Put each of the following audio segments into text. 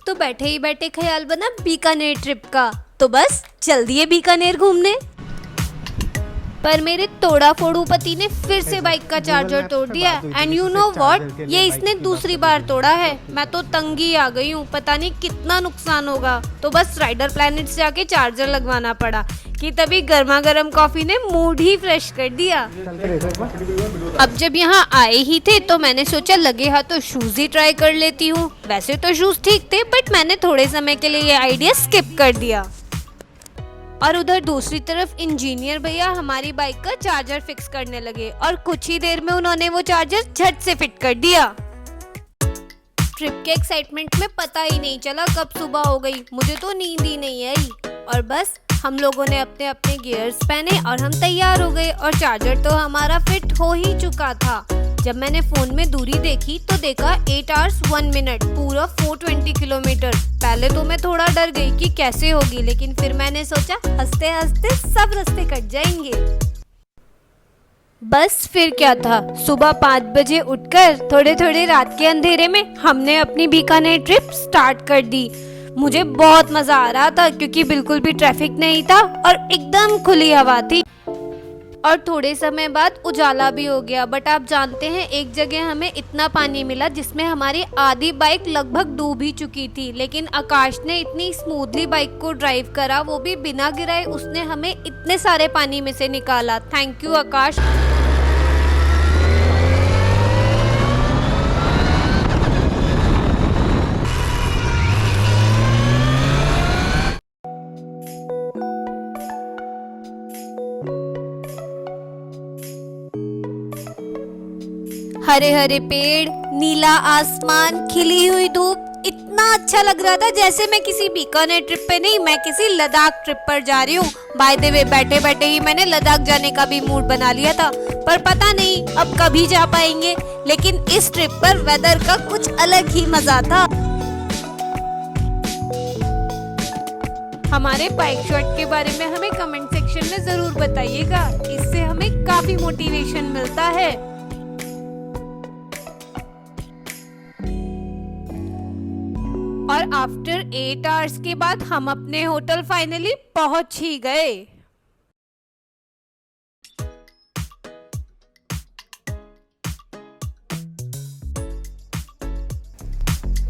तो बैठे ही बैठे ख्याल बना बीकानेर ट्रिप का, तो बस चल दिए बीकानेर घूमने। पर मेरे तोड़ा फोड़ू पति ने फिर से बाइक का चार्जर तोड़ दिया एंड यू नो व्हाट, ये इसने दूसरी बार तोड़ा है। मैं तो तंगी आ गई हूँ, पता नहीं कितना नुकसान होगा। तो बस राइडर प्लैनेट से जाके चार्जर लगवाना पड़ा कि तभी गर्मा गर्म कॉफी ने मूड ही फ्रेश कर दिया। अब जब यहाँ आए ही थे तो मैंने सोचा लगे हाथ तो शूज ही ट्राई कर लेती हूँ। वैसे तो शूज ठीक थे बट मैंने थोड़े समय के लिए ये आइडिया स्किप कर दिया। और उधर दूसरी तरफ इंजीनियर भैया हमारी बाइक का चार्जर फिक्स करने लगे और कुछ ही देर में उन्होंने वो चार्जर झट से फिट कर दिया। ट्रिप के एक्साइटमेंट में पता ही नहीं चला कब सुबह हो गई, मुझे तो नींद ही नहीं आई। और बस हम लोगों ने अपने अपने गियर्स पहने और हम तैयार हो गए और चार्जर तो हमारा फिट हो ही चुका था। जब मैंने फोन में दूरी देखी तो देखा 8 hours 1 minute, पूरा 420 किलोमीटर। पहले तो मैं थोड़ा डर गई कि कैसे होगी, लेकिन फिर मैंने सोचा हंसते हंसते सब रास्ते कट जाएंगे। बस फिर क्या था, सुबह 5 बजे उठकर थोड़े थोड़े रात के अंधेरे में हमने अपनी बीकानेर ट्रिप स्टार्ट कर दी। मुझे बहुत मजा आ रहा था क्योंकि बिल्कुल भी ट्रैफिक नहीं था और एकदम खुली हवा थी। और थोड़े समय बाद उजाला भी हो गया। बट आप जानते हैं एक जगह हमें इतना पानी मिला जिसमें हमारी आधी बाइक लगभग डूब ही चुकी थी, लेकिन आकाश ने इतनी स्मूथली बाइक को ड्राइव करा, वो भी बिना गिराए। उसने हमें इतने सारे पानी में से निकाला। थैंक यू आकाश। हरे हरे पेड़, नीला आसमान, खिली हुई धूप, इतना अच्छा लग रहा था जैसे मैं किसी बीकानेर ट्रिप पे नहीं, मैं किसी लद्दाख ट्रिप पर जा रही हूँ। बाय द वे बैठे बैठे ही मैंने लद्दाख जाने का भी मूड बना लिया था, पर पता नहीं अब कभी जा पाएंगे। लेकिन इस ट्रिप पर वेदर का कुछ अलग ही मजा था। हमारे बाइक शॉट के बारे में हमें कमेंट सेक्शन में जरूर बताइएगा, इससे हमें काफी मोटिवेशन मिलता है। और आफ्टर 8 hours के बाद हम अपने होटल फाइनली पहुंच ही गए।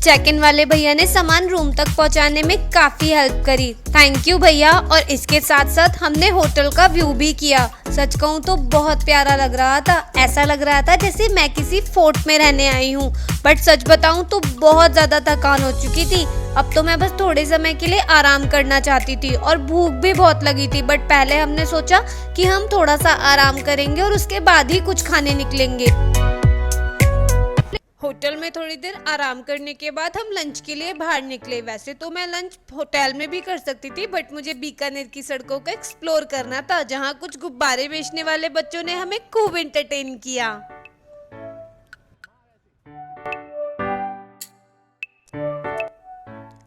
चेक इन वाले भैया ने सामान रूम तक पहुंचाने में काफी हेल्प करी, थैंक यू भैया। और इसके साथ साथ हमने होटल का व्यू भी किया। सच कहूँ तो बहुत प्यारा लग रहा था, ऐसा लग रहा था जैसे मैं किसी फोर्ट में रहने आई हूँ। बट सच बताऊँ तो बहुत ज्यादा थकान हो चुकी थी। अब तो मैं बस थोड़े समय के लिए आराम करना चाहती थी और भूख भी बहुत लगी थी। बट पहले हमने सोचा कि हम थोड़ा सा आराम करेंगे और उसके बाद ही कुछ खाने निकलेंगे। होटल में थोड़ी देर आराम करने के बाद हम लंच के लिए बाहर निकले। वैसे तो मैं लंच होटल में भी कर सकती थी, बट मुझे बीकानेर की सड़कों को एक्सप्लोर करना था, जहां कुछ गुब्बारे बेचने वाले बच्चों ने हमें खूब एंटरटेन किया।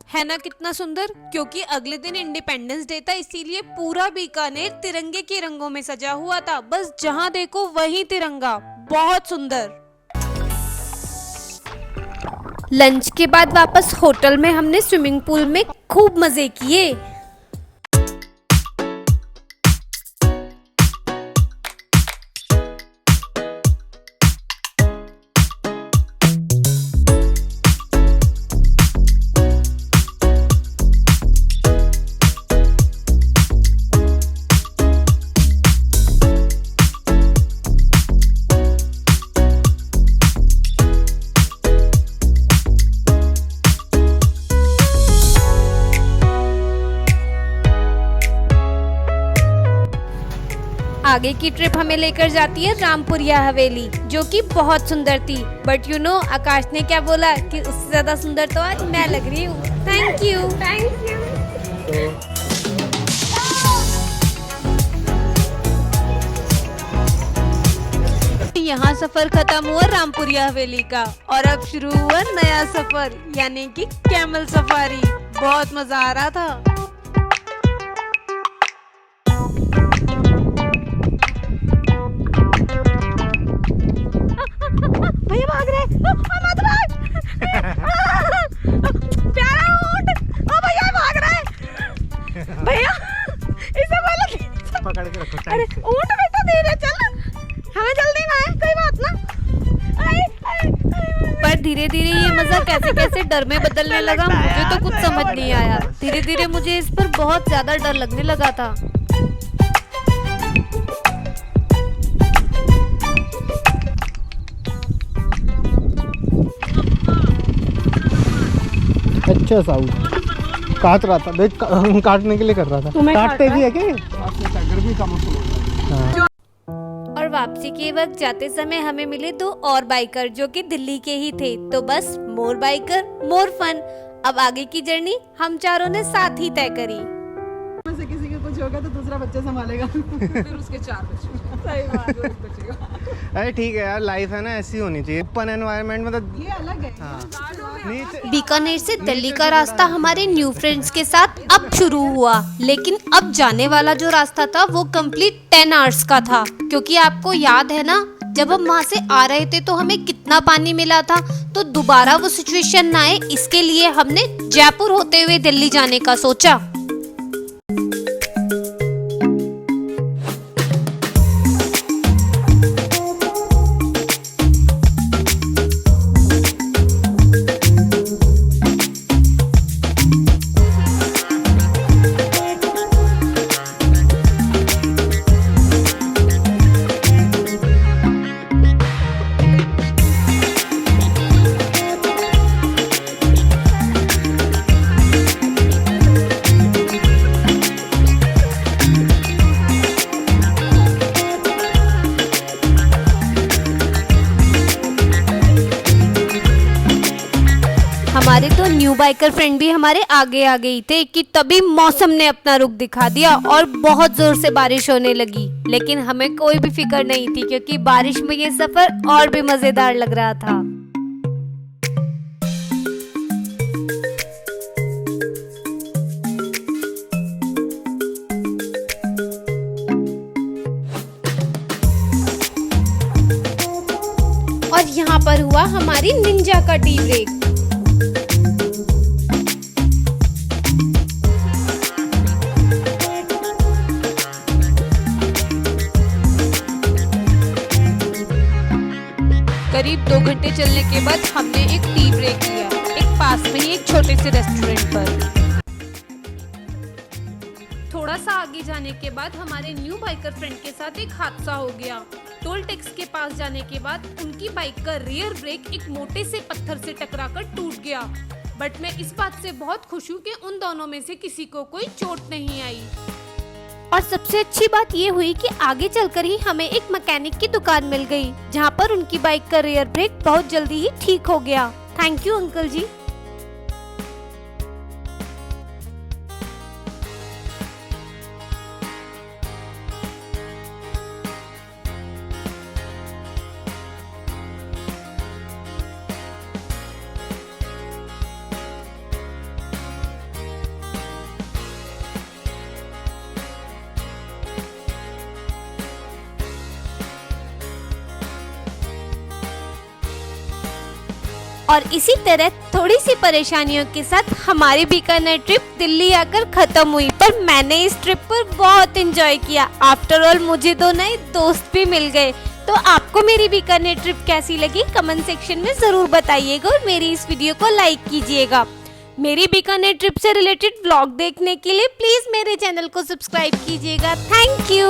है ना कितना सुंदर, क्योंकि अगले दिन इंडिपेंडेंस डे था, इसीलिए पूरा बीकानेर तिरंगे के रंगों में सजा हुआ था। बस जहां देखो वहीं तिरंगा, बहुत सुंदर। लंच के बाद वापस होटल में हमने स्विमिंग पूल में खूब मजे किए। आगे की ट्रिप हमें लेकर जाती है रामपुरिया हवेली, जो कि बहुत सुंदर थी। बट यू नो आकाश ने क्या बोला कि उससे ज्यादा सुंदर तो आज मैं लग रही हूँ। Thank you. यहाँ सफर खत्म हुआ रामपुरिया हवेली का और अब शुरू हुआ नया सफर, यानी कि कैमल सफारी। बहुत मजा आ रहा था। भैया भाग रहे, मत भाग। प्यारा कैसे कैसे डर में बदलने लगा, मुझे तो कुछ समझ नहीं आया। धीरे धीरे मुझे इस पर बहुत ज्यादा डर लगने लगा था। अच्छा साउथ काट रहा था, देख काटने के लिए कर रहा था। काटते भी है क्या? हाँ। और वापसी के वक्त जाते समय हमें मिले 2 और बाइकर जो कि दिल्ली के ही थे। तो बस मोर बाइकर मोर फन। अब आगे की जर्नी हम चारों ने साथ ही तय करी। में से किसी के कुछ होगा तो दूसरा बच्चा संभालेगा। फिर उसके 4 बच्चे। सही बात है, एक बचेगा। अरे ठीक है यार, लाइफ है ना, ऐसी होनी चाहिए। ओपन एनवायरनमेंट में तो ये अलग है। हाँ। बीकानेर से दिल्ली का रास्ता हमारे न्यू फ्रेंड्स के साथ अब शुरू हुआ, लेकिन अब जाने वाला जो रास्ता था वो कंप्लीट 10 आवर्स का था। क्योंकि आपको याद है ना, जब हम वहाँ से आ रहे थे तो हमें कितना पानी मिला था, तो दोबारा वो सिचुएशन ना आए इसके लिए हमने जयपुर होते हुए दिल्ली जाने का सोचा। हमारे तो न्यू बाइकर फ्रेंड भी हमारे आगे आ गई थे कि तभी मौसम ने अपना रुख दिखा दिया और बहुत जोर से बारिश होने लगी। लेकिन हमें कोई भी फिक्र नहीं थी क्योंकि बारिश में ये सफर और भी मजेदार लग रहा था। और यहाँ पर हुआ हमारी निंजा का टी ब्रेक। करीब 2 घंटे चलने के बाद हमने एक टी ब्रेक लिया, एक पास में ही एक छोटे से रेस्टोरेंट पर। थोड़ा सा आगे जाने के बाद हमारे न्यू बाइकर फ्रेंड के साथ एक हादसा हो गया। टोल टैक्स के पास जाने के बाद उनकी बाइक का रियर ब्रेक एक मोटे से पत्थर से टकराकर टूट गया। बट मैं इस बात से बहुत खुश हूँ कि उन दोनों में से किसी को कोई चोट नहीं आई। और सबसे अच्छी बात ये हुई कि आगे चलकर ही हमें एक मैकेनिक की दुकान मिल गई, जहाँ पर उनकी बाइक का रियर ब्रेक बहुत जल्दी ही ठीक हो गया। थैंक यू अंकल जी। और इसी तरह थोड़ी सी परेशानियों के साथ हमारी बीकानेर ट्रिप दिल्ली आकर खत्म हुई। पर मैंने इस ट्रिप पर बहुत एंजॉय किया। आफ्टर ऑल मुझे 2 नए दोस्त भी मिल गए। तो आपको मेरी बीकानेर ट्रिप कैसी लगी कमेंट सेक्शन में जरूर बताइएगा और मेरी इस वीडियो को लाइक कीजिएगा। मेरी बीकानेर ट्रिप से रिलेटेड व्लॉग देखने के लिए प्लीज मेरे चैनल को सब्सक्राइब कीजिएगा। Thank you.